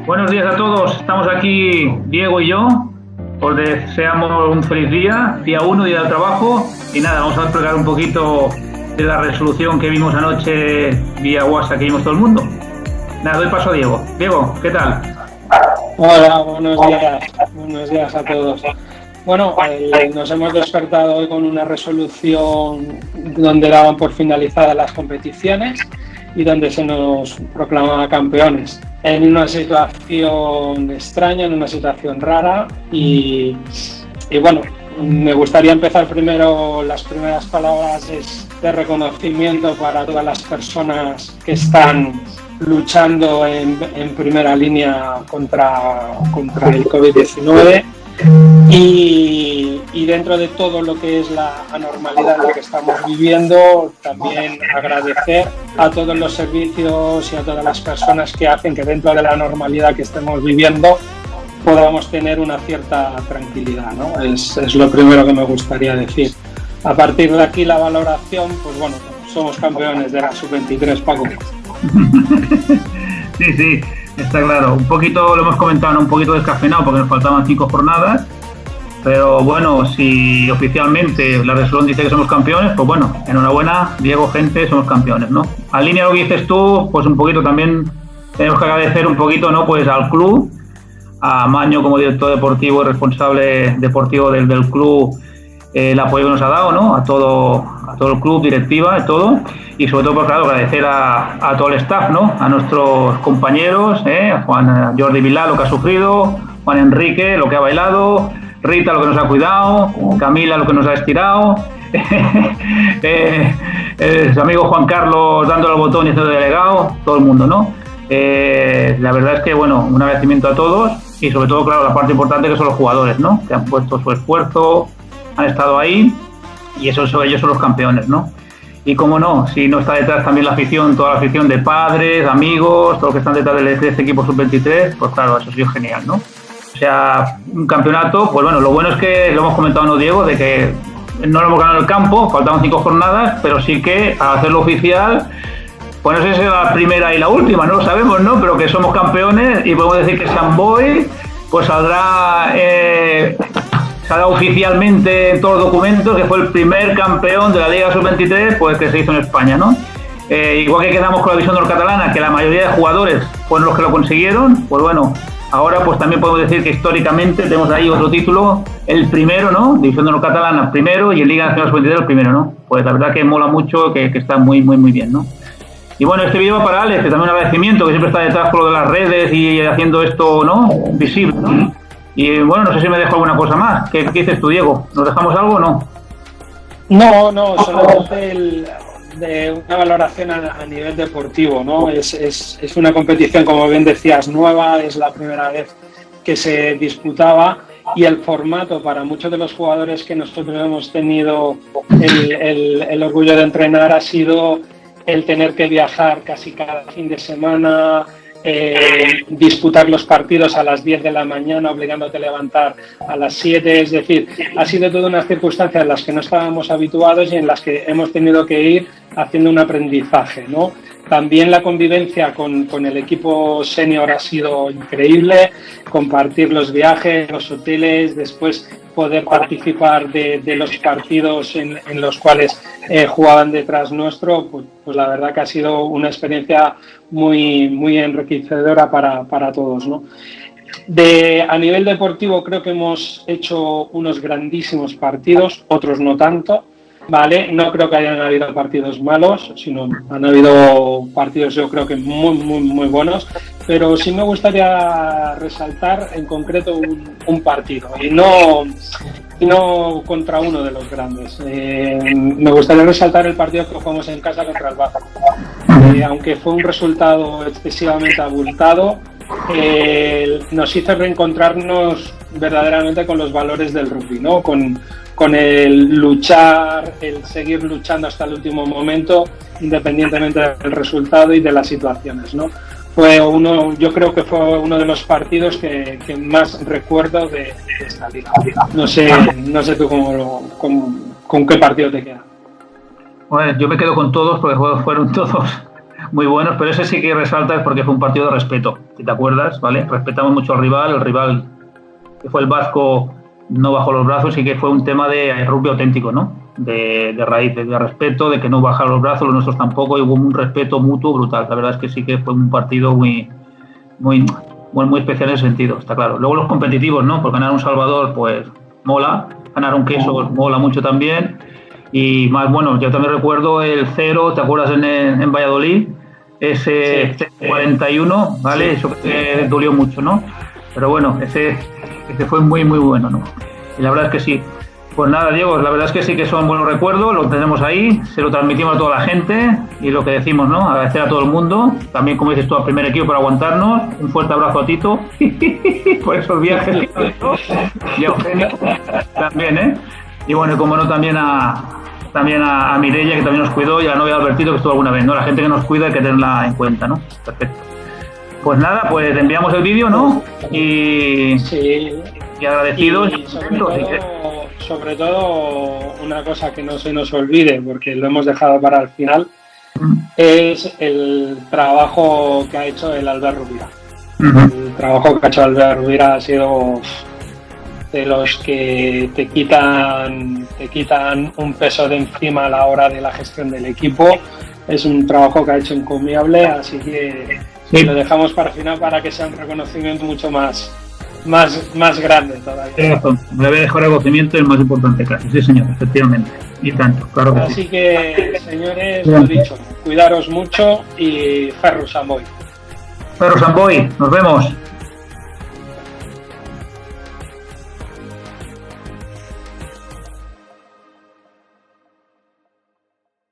Buenos días a todos, estamos aquí Diego y yo, os deseamos un feliz día 1, día del trabajo, y nada, vamos a explicar un poquito de la resolución que vimos anoche vía WhatsApp que vimos todo el mundo. Nada, doy paso a Diego. Diego, ¿qué tal? Hola, buenos días a todos. Bueno, nos hemos despertado hoy con una resolución donde daban por finalizadas las competiciones y donde se nos proclamaba campeones. En una situación extraña, en una situación rara y bueno, me gustaría empezar primero, las primeras palabras de reconocimiento para todas las personas que están luchando en primera línea contra el COVID-19 y dentro de todo lo que es la anormalidad en la que estamos viviendo, también agradecer a todos los servicios y a todas las personas que hacen que dentro de la normalidad que estemos viviendo podamos tener una cierta tranquilidad, ¿no? Es lo primero que me gustaría decir. A partir de aquí la valoración, pues bueno, somos campeones de la Sub-23, Paco. Sí, está claro. Un poquito, lo hemos comentado, ¿no? Un poquito descafeinado porque nos faltaban 5 jornadas, pero bueno, si oficialmente la resolución dice que somos campeones, pues bueno, enhorabuena, Diego, gente, somos campeones, ¿no? Al línea de lo que dices tú, pues un poquito también tenemos que agradecer un poquito, ¿no? Pues al club, a Maño como director deportivo y responsable deportivo del club, el apoyo que nos ha dado, ¿no? A todo el club, directiva y todo, y sobre todo, pues claro, agradecer a todo el staff, ¿no? A nuestros compañeros, a Jordi Vilá, lo que ha sufrido, Juan Enrique, lo que ha bailado, Rita, lo que nos ha cuidado, Camila, lo que nos ha estirado, su amigo Juan Carlos dándole el botón y haciendo delegado, todo el mundo, ¿no? La verdad es que, bueno, un agradecimiento a todos y sobre todo, claro, la parte importante que son los jugadores, ¿no? Que han puesto su esfuerzo, han estado ahí y ellos son los campeones, ¿no? Y cómo no, si no está detrás también la afición, toda la afición de padres, amigos, todos los que están detrás de este equipo sub-23, pues claro, eso ha sido genial, ¿no? O sea, un campeonato, pues bueno, lo bueno es que lo hemos comentado, ¿no, Diego? De que no lo hemos ganado en el campo, faltaban 5 jornadas, pero sí que al hacerlo oficial, pues no sé si es la primera y la última, no lo sabemos, ¿no? Pero que somos campeones y podemos decir que San Boy pues saldrá, se ha dado oficialmente en todos los documentos que fue el primer campeón de la Liga Sub-23 pues que se hizo en España, ¿no? Igual que quedamos con la división norcatalana, que la mayoría de jugadores fueron los que lo consiguieron, pues bueno, ahora pues también podemos decir que históricamente tenemos ahí otro título, el primero, ¿no? División norcatalana primero y en Liga Nacional Sub-23 el primero, ¿no? Pues la verdad que mola mucho, que está muy bien, ¿no? Y bueno, este vídeo va para Alex, que también un agradecimiento, que siempre está detrás por lo de las redes y haciendo esto, ¿no? Visible, ¿no? Y bueno, no sé si me dejo alguna cosa más. ¿Qué dices tú, Diego? ¿Nos dejamos algo o no? No, solamente de una valoración a nivel deportivo, ¿no? Es una competición, como bien decías, nueva, es la primera vez que se disputaba y el formato para muchos de los jugadores que nosotros hemos tenido el orgullo de entrenar ha sido el tener que viajar casi cada fin de semana, disputar los partidos a las 10 de la mañana, obligándote a levantar a las 7, es decir, ha sido todas unas circunstancias en las que no estábamos habituados y en las que hemos tenido que ir haciendo un aprendizaje, ¿no? También la convivencia con el equipo senior ha sido increíble, compartir los viajes, los hoteles, después poder participar de los partidos en los cuales jugaban detrás nuestro, pues la verdad que ha sido una experiencia muy enriquecedora para todos, ¿no? A nivel deportivo creo que hemos hecho unos grandísimos partidos, otros no tanto, ¿vale? No creo que hayan habido partidos malos, sino han habido partidos yo creo que muy buenos, pero sí me gustaría resaltar en concreto un partido y no contra uno de los grandes. Me gustaría resaltar el partido que jugamos en casa contra el Baza. Aunque fue un resultado excesivamente abultado, nos hizo reencontrarnos verdaderamente con los valores del rugby, ¿no? Con el luchar, el seguir luchando hasta el último momento, independientemente del resultado y de las situaciones, ¿no? Yo creo que fue uno de los partidos que más recuerdo de esta liga. No sé tú con qué partido te queda. Bueno, yo me quedo con todos porque fueron todos muy buenos, pero ese sí que resalta porque fue un partido de respeto, si te acuerdas, ¿vale? Respetamos mucho al rival, el rival que fue el vasco no bajó los brazos y que fue un tema de rugby auténtico, ¿no? De raíz, de respeto, de que no bajaron los brazos, los nuestros tampoco, y hubo un respeto mutuo brutal. La verdad es que sí que fue un partido muy especial en ese sentido, está claro. Luego los competitivos, ¿no? Porque ganar un Salvador, pues mola, ganar un Queso mola mucho también. Y más, bueno, yo también recuerdo el 0, ¿te acuerdas en Valladolid? Ese 41, ¿vale? Sí. Eso que dolió mucho, ¿no? Pero bueno, ese fue muy bueno, ¿no? Y la verdad es que sí. Pues nada, Diego, la verdad es que sí que son buenos recuerdos, lo tenemos ahí, se lo transmitimos a toda la gente y lo que decimos, ¿no? Agradecer a todo el mundo, también como dices tú al primer equipo por aguantarnos, un fuerte abrazo a Tito por esos viajes y a Eugenio también, ¿eh? Y bueno, como no, también a Mireia, que también nos cuidó, y a la novia de Albertito, que estuvo alguna vez, ¿no? La gente que nos cuida hay que tenerla en cuenta, ¿no? Perfecto. Pues nada, pues enviamos el vídeo, ¿no? Y, sí. Y agradecidos. Y sobre todo, una cosa que no se nos olvide, porque lo hemos dejado para el final, es el trabajo que ha hecho el Albert Rovira. El trabajo que ha hecho Albert Rovira ha sido de los que te quitan un peso de encima a la hora de la gestión del equipo. Es un trabajo que ha hecho encomiable, así que lo dejamos para el final para que sea un reconocimiento mucho más grande todavía. Me voy a dejar el reconocimiento el más importante casi, sí señor, efectivamente, y tanto, claro que así sí. Que, señores, lo dicho, cuidaros mucho y Ferro Samboy. Ferro Samboy, nos vemos.